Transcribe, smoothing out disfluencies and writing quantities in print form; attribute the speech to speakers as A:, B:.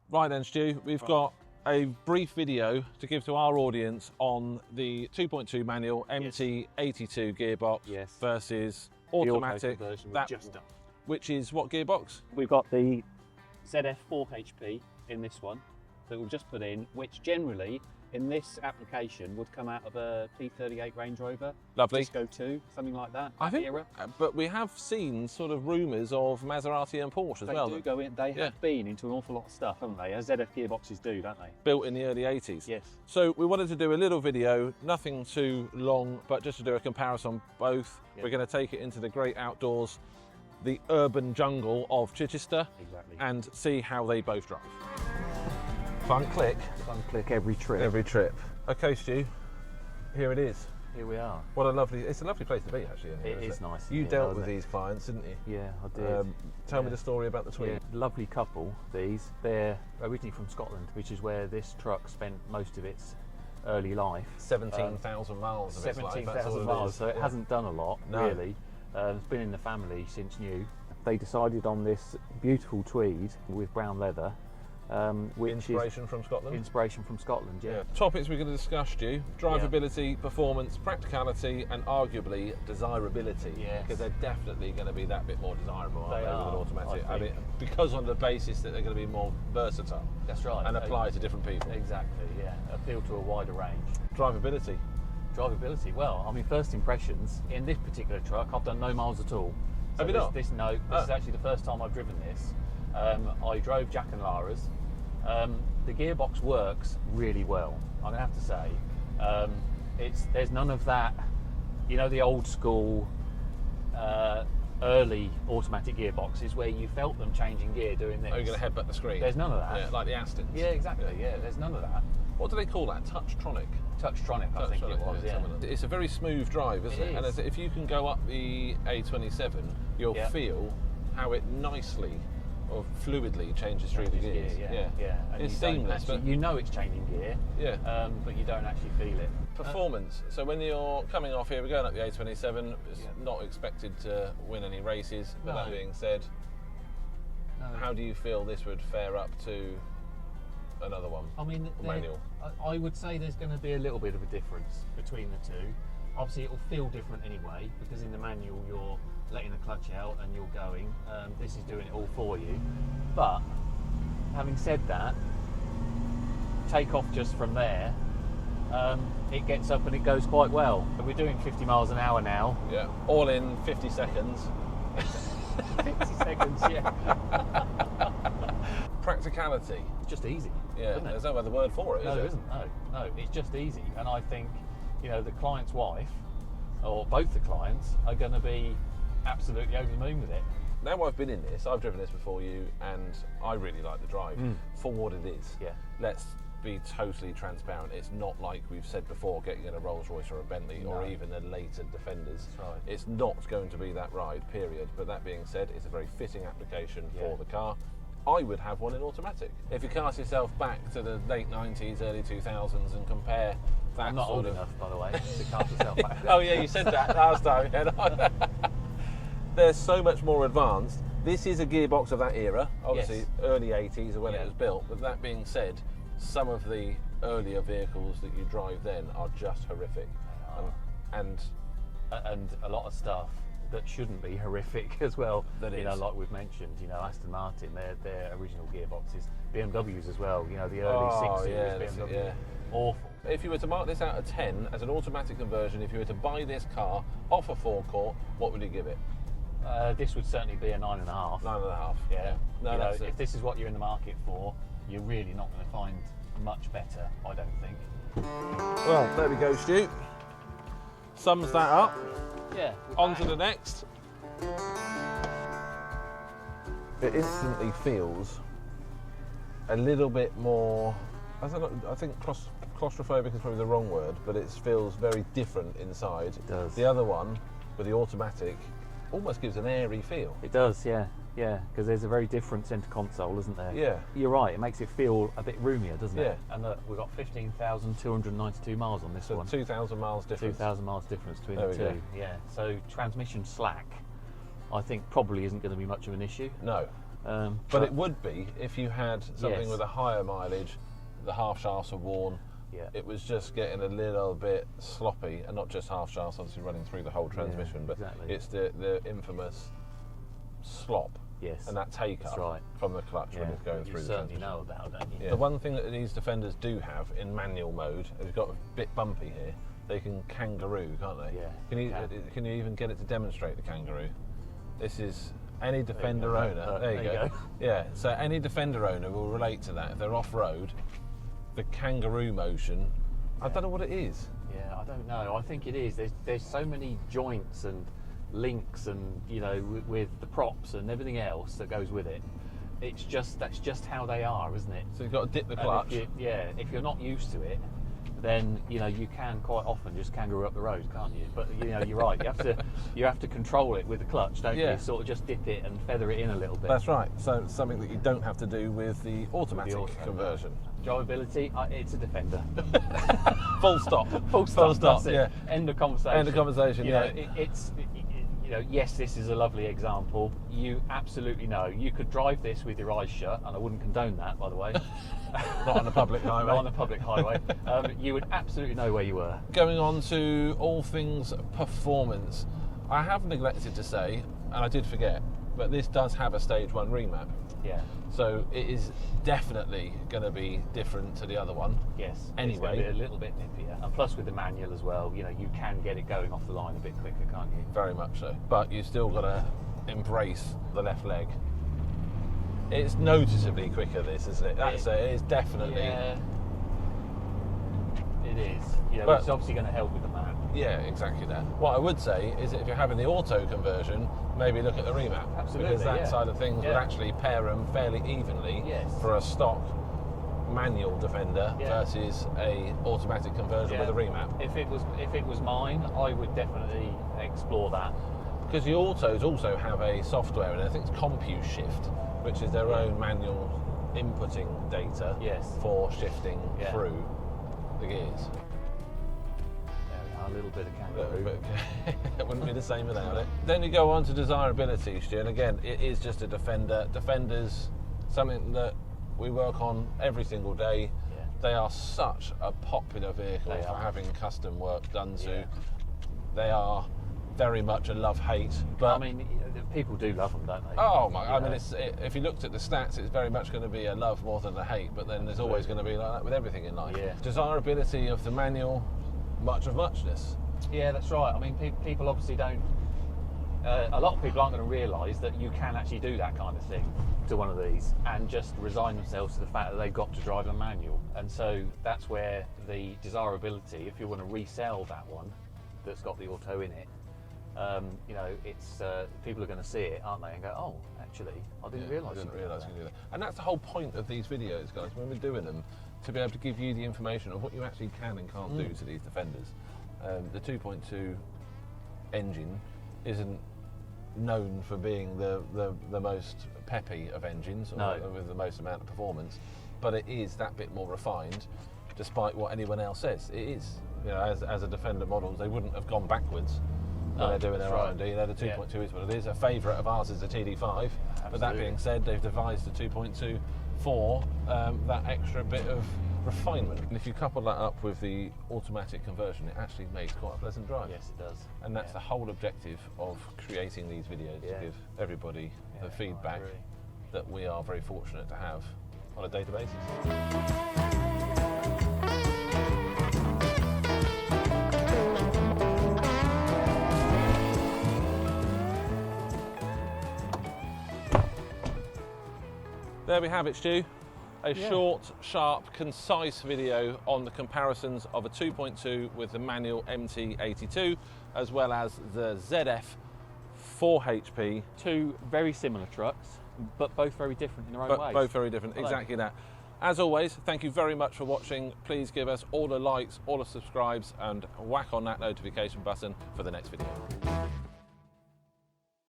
A: Right then, Stu, we've got a brief video to give to our audience on the 2.2 manual MT82 gearbox versus automatic
B: version
A: which is what gearbox?
B: We've got the ZF4HP in this one that we've just put in, which generally in this application would come out of a P38 Range Rover.
A: Lovely.
B: Disco 2, something like that.
A: I think,
B: era.
A: But we have seen sort of rumours of Maserati and Porsche as well.
B: They do go in. They have been into an awful lot of stuff, haven't they? As ZF gearboxes do, don't they?
A: Built in the early 80s.
B: Yes.
A: So we wanted to do a little video, nothing too long, but just to do a comparison on both. Yep. We're going to take it into the great outdoors, the urban jungle of Chichester, and see how they both drive. Fun click.
B: Fun click every trip.
A: Every trip. Okay, Stu, here it is.
B: Here we are.
A: What a lovely, it's a lovely place to be actually. In here,
B: it is nice.
A: You dealt with these clients, didn't you?
B: Yeah, I did.
A: Tell me the story about the Tweed.
B: Yeah, lovely couple, these. They're originally from Scotland, which is where this truck spent most of its early life.
A: 17,000 miles of its life.
B: 17,000 miles, so it hasn't done a lot, really. It's been in the family since new. They decided on this beautiful Tweed with brown leather. Which
A: inspiration from Scotland?
B: Inspiration from Scotland, yeah.
A: Topics we're going to discuss, Stu: drivability, performance, practicality, and arguably desirability.
B: Yes.
A: Because they're definitely going to be that bit more desirable, aren't they, with an automatic?
B: I mean,
A: because on the basis that they're going to be more versatile.
B: That's right.
A: And apply to different people.
B: Exactly, yeah. Appeal to a wider range.
A: Drivability.
B: Drivability. Well, I mean, first impressions in this particular truck, I've done no miles at all. So
A: have you not?
B: This is actually the first time I've driven this. I drove Jack and Lara's. The gearbox works really well, I'm gonna have to say. There's none of that, you know, the old school early automatic gearboxes where you felt them changing gear doing this.
A: Oh, you're gonna headbutt the screen.
B: There's none of that.
A: Yeah, like the Astons.
B: Yeah, exactly. Yeah, there's none of that.
A: What do they call that? Touchtronic.
B: Touchtronic, I think it was. Yeah.
A: It's a very smooth drive, isn't it? And if you can go up the A27, you'll feel how it nicely or fluidly changes through the gears.
B: Yeah.
A: It's seamless, but
B: you know it's changing gear.
A: Yeah.
B: But you don't actually feel it.
A: Performance. So when you're coming off here, we're going up the A27. It's not expected to win any races. But that being said, how do you feel this would fare up to another one?
B: I mean,
A: manual.
B: I would say there's going to be a little bit of a difference between the two. Obviously, it will feel different anyway because in the manual you're letting the clutch out and you're going. This is doing it all for you. But having said that, take off just from there. It gets up and it goes quite well. We're doing 50 miles an hour now.
A: Yeah, all in 50 seconds.
B: 50 seconds, yeah.
A: Practicality.
B: It's just easy.
A: Yeah, there's no other word for it,
B: no,
A: is
B: there
A: it?
B: isn't. No, it's just easy. And I think, you know, the client's wife, or both the clients, are going to be absolutely over the moon with it.
A: Now I've been in this, I've driven this before you, and I really like the drive for what it is.
B: Yeah.
A: Let's be totally transparent. It's not like we've said before, getting in a Rolls Royce or a Bentley or even the later Defenders.
B: That's right.
A: It's not going to be that ride, period. But that being said, it's a very fitting application for the car. I would have one in automatic. If you cast yourself back to the late 90s, early 2000s and compare that
B: I'm not old enough, by the way, to cast myself back.
A: Oh yeah, you said that last time. They're so much more advanced. This is a gearbox of that era, obviously early 80s or when it was built, but that being said, some of the earlier vehicles that you drive then are just horrific. And
B: a lot of stuff that shouldn't be horrific as well. You know, like we've mentioned, you know, Aston Martin, their original gearboxes, BMWs as well, you know, the early 6 Series BMW, awful.
A: If you were to mark this out of 10 as an automatic conversion, if you were to buy this car off a forecourt, what would you give it?
B: This would certainly be a 9.5.
A: 9.5.
B: Yeah.
A: No,
B: you know,
A: that's
B: if this is what you're in the market for, you're really not going to find much better, I don't think.
A: Well, there we go, Stu. Sums that up.
B: Yeah.
A: On to the next. It instantly feels a little bit more, I don't know, I think claustrophobic is probably the wrong word, but it feels very different inside.
B: It does.
A: The other one, with the automatic, almost gives an airy feel.
B: It does, yeah, because there's a very different centre console, isn't there?
A: Yeah.
B: You're right, it makes it feel a bit roomier, doesn't it?
A: Yeah.
B: And look, we've got 15,292 miles on this one.
A: 2,000 miles difference.
B: 2,000 miles difference between the two.
A: Go.
B: Yeah, so transmission slack, I think probably isn't going to be much of an issue.
A: No. But it would be if you had something
B: Yes.
A: with a higher mileage, the half shafts are worn.
B: Yeah.
A: It was just getting a little bit sloppy, and not just half shafts, obviously running through the whole transmission, but
B: exactly.
A: it's the infamous slop.
B: Yes.
A: And that take up
B: right.
A: from the clutch when it's going through
B: you
A: the
B: certainly
A: transmission.
B: know about, don't you?
A: Yeah. The one thing that these Defenders do have in manual mode, it's got a bit bumpy here, they can kangaroo, can't they?
B: Yeah.
A: Can you even get it to demonstrate the kangaroo? This is any Defender owner. There you go. Yeah, so any Defender owner will relate to that. If they're off-road, the kangaroo motion, I don't know what it is.
B: Yeah, I don't know. I think it is. There's so many joints and links, and you know, with the props and everything else that goes with it. That's just how they are, isn't it?
A: So you've got to dip the clutch.
B: If you're not used to it, then you know you can quite often just kangaroo up the road, can't you? But you know, you're right. You have to control it with the clutch, don't you? Sort of just dip it and feather it in a little bit.
A: That's right. So it's something that you don't have to do with the automatic conversion.
B: Drivability, it's a Defender.
A: Full stop.
B: Full stop. That's it.
A: Yeah.
B: End of conversation.
A: End of conversation.
B: You
A: Yeah.
B: know, it's you know, yes, this is a lovely example. You absolutely know. You could drive this with your eyes shut, and I wouldn't condone that, by the way.
A: Not on a public highway.
B: Not on a public highway. You would absolutely know where you were.
A: Going on to all things performance, I have neglected to say, and I did forget, but this does have a stage 1 remap.
B: Yeah.
A: So it is definitely going to be different to the other one.
B: Yes.
A: Anyway.
B: It's going to be a little bit nippier. And plus with the manual as well, you know, you can get it going off the line a bit quicker, can't you?
A: Very much so. But you still got to embrace the left leg. It's noticeably quicker, this, isn't it? It is definitely.
B: Yeah. It is. You know,
A: But-
B: it's obviously going to help with the map.
A: Yeah, exactly that. What I would say is that if you're having the auto conversion, maybe look at the remap.
B: Absolutely,
A: Because that side of things would actually pair them fairly evenly for a stock manual Defender versus a automatic conversion with a remap.
B: If it was mine, I would definitely explore that.
A: Because the autos also have a software, and I think it's CompuShift, which is their own manual inputting data for shifting through the gears.
B: A little bit of kangaroo.
A: It wouldn't be the same without it. Then you go on to desirability, Stu, and again, it is just a Defender. Defender's something that we work on every single day.
B: Yeah.
A: They are such a popular vehicle for having custom work done to.
B: Yeah.
A: They are very much a love-hate. But
B: I mean, people do love them, don't they?
A: oh my! I mean, if you looked at the stats, it's very much going to be a love more than a hate. But then there's always going to be like that with everything in life.
B: Yeah.
A: Desirability of the manual. Much of muchness.
B: Yeah, that's right. I mean, people obviously don't. A lot of people aren't going to realise that you can actually do that kind of thing to one of these and just resign themselves to the fact that they've got to drive a manual. And so that's where the desirability, if you want to resell that one that's got the auto in it, you know, it's people are going to see it, aren't they, and go, oh, actually, I didn't realise.
A: I didn't realise you could do that. And that's the whole point of these videos, guys. When we're doing them, to be able to give you the information of what you actually can and can't do to these Defenders. The 2.2 engine isn't known for being the most peppy of engines, or with the most amount of performance, but it is that bit more refined, despite what anyone else says. It is. You know, as a Defender models, they wouldn't have gone backwards when they're doing their R&D. You know, the 2.2 is what it is. A favourite of ours is the TD5. Absolutely. But that being said, they've devised the 2.2 for that extra bit of refinement. And if you couple that up with the automatic conversion, it actually makes quite a pleasant drive.
B: Yes, it does.
A: And that's the whole objective of creating these videos, to give everybody the feedback that we are very fortunate to have on a daily basis. There we have it, Stu. A short, sharp, concise video on the comparisons of a 2.2 with the manual MT82, as well as the ZF4HP.
B: Two very similar trucks, but both very different in their own ways.
A: Both very different, exactly that. As always, thank you very much for watching. Please give us all the likes, all the subscribes, and whack on that notification button for the next video.